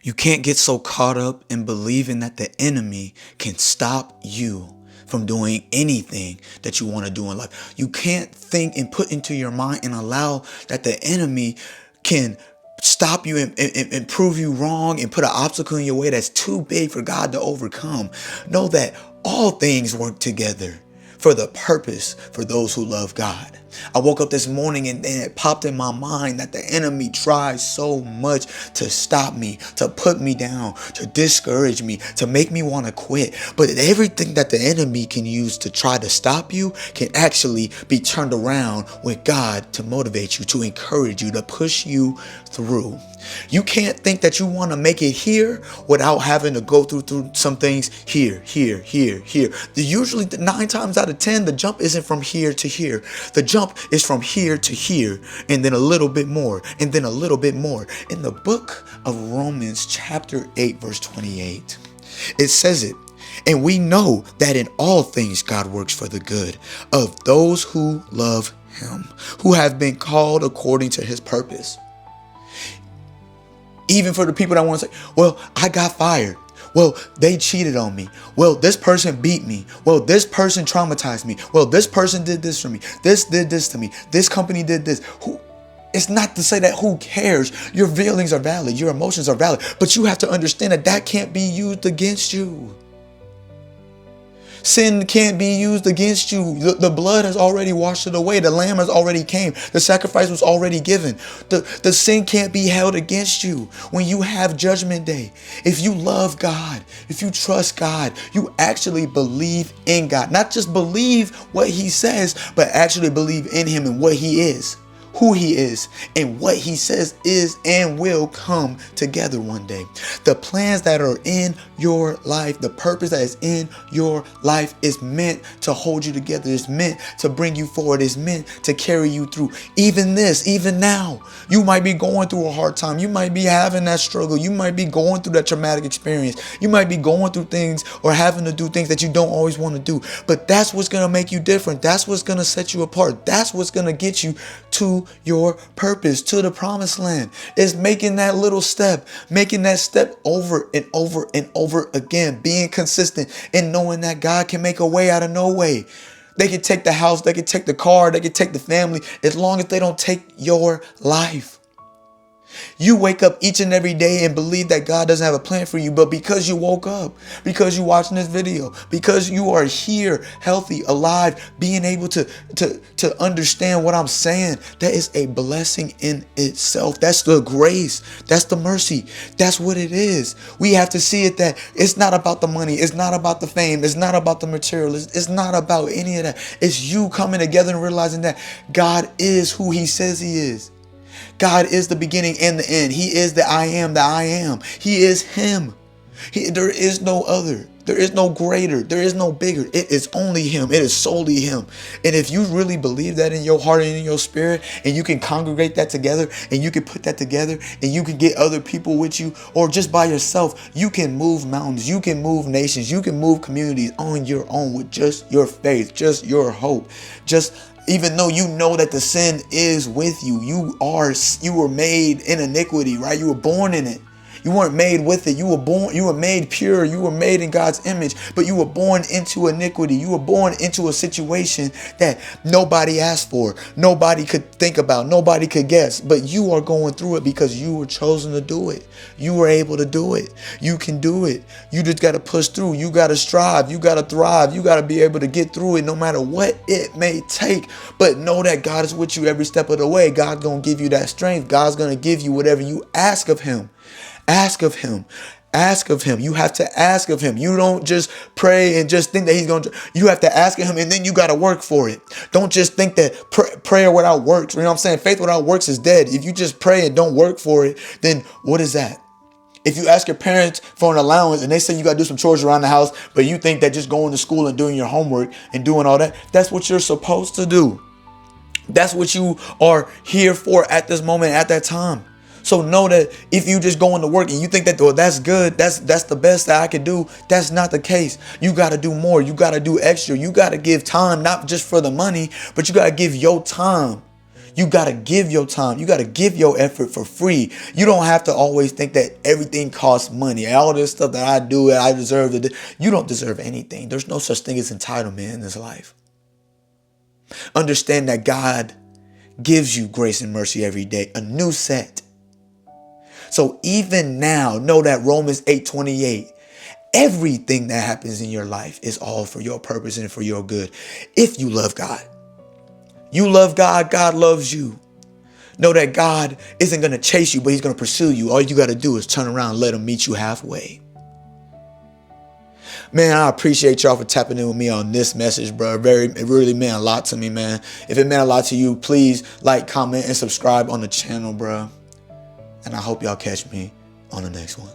You can't get so caught up in believing that the enemy can stop you from doing anything that you want to do in life. You can't think and put into your mind and allow that the enemy can stop you and prove you wrong and put an obstacle in your way that's too big for God to overcome. Know that all things work together for the purpose for those who love God. I woke up this morning and it popped in my mind that the enemy tries so much to stop me, to put me down, to discourage me, to make me want to quit. But everything that the enemy can use to try to stop you can actually be turned around with God to motivate you, to encourage you, to push you through. You can't think that you want to make it here without having to go through some things here. Usually 9 times out of 10, the jump isn't from here to here. The jump is from here to here, and then a little bit more, and then a little bit more. In the book of Romans chapter 8, verse 28, it says it. And we know that in all things God works for the good of those who love him, who have been called according to his purpose. Even for the people that want to say, well, I got fired. Well, they cheated on me. Well, this person beat me. Well, this person traumatized me. Well, this person did this for me. This did this to me. This company did this. It's not to say that who cares. Your feelings are valid. Your emotions are valid. But you have to understand that that can't be used against you. Sin can't be used against you. The blood has already washed it away. The lamb has already came. The sacrifice was already given. The sin can't be held against you when you have judgment day. If you love God, if you trust God, you actually believe in God. Not just believe what he says, but actually believe in him and what he is, who he is, and what he says is and will come together one day. The plans that are in your life, the purpose that is in your life is meant to hold you together. It's meant to bring you forward. It's meant to carry you through. Even now, you might be going through a hard time. You might be having that struggle. You might be going through that traumatic experience. You might be going through things or having to do things that you don't always want to do. But that's what's going to make you different. That's what's going to set you apart. That's what's going to get you to your purpose, to the promised land. Is making that little step, making that step over and over and over again, being consistent and knowing that God can make a way out of no way. They can take the house, they can take the car, they can take the family, as long as they don't take your life. You wake up each and every day and believe that God doesn't have a plan for you, but because you woke up, because you're watching this video, because you are here, healthy, alive, being able to understand what I'm saying, that is a blessing in itself. That's the grace. That's the mercy. That's what it is. We have to see it that it's not about the money. It's not about the fame. It's not about the material. It's not about any of that. It's you coming together and realizing that God is who he says he is. God is the beginning and the end. He is the I am that I am. He is him. There is no other. There is no greater. There is no bigger. It is only him. It is solely him. And if you really believe that in your heart and in your spirit, and you can congregate that together, and you can put that together, and you can get other people with you, or just by yourself, you can move mountains. You can move nations. You can move communities on your own with just your faith, just your hope, even though you know that the sin is with you. You were made in iniquity, right? You were born in it. You weren't made with it. You were made pure. You were made in God's image, but you were born into iniquity. You were born into a situation that nobody asked for. Nobody could think about. Nobody could guess, but you are going through it because you were chosen to do it. You were able to do it. You can do it. You just got to push through. You got to strive. You got to thrive. You got to be able to get through it no matter what it may take. But know that God is with you every step of the way. God's going to give you that strength. God's going to give you whatever you ask of him. Ask of him. Ask of him. You have to ask of him. You don't just pray and just think that he's going to. You have to ask of him, and then you got to work for it. Don't just think that prayer without works. You know what I'm saying? Faith without works is dead. If you just pray and don't work for it, then what is that? If you ask your parents for an allowance and they say you got to do some chores around the house, but you think that just going to school and doing your homework and doing all that, that's what you're supposed to do. That's what you are here for at this moment, at that time. So know that if you just go into work and you think that, well, that's good, that's the best that I can do, that's not the case. You got to do more. You got to do extra. You got to give time, not just for the money, but you got to give your time. You got to give your time. You got to give your effort for free. You don't have to always think that everything costs money. All this stuff that I do, I deserve it. You don't deserve anything. There's no such thing as entitlement in this life. Understand that God gives you grace and mercy every day, a new set. So even now, know that Romans 8:28, everything that happens in your life is all for your purpose and for your good. If you love God. You love God, God loves you. Know that God isn't going to chase you, but he's going to pursue you. All you got to do is turn around and let him meet you halfway. Man, I appreciate y'all for tapping in with me on this message, bro. It really meant a lot to me, man. If it meant a lot to you, please like, comment, and subscribe on the channel, bro. And I hope y'all catch me on the next one.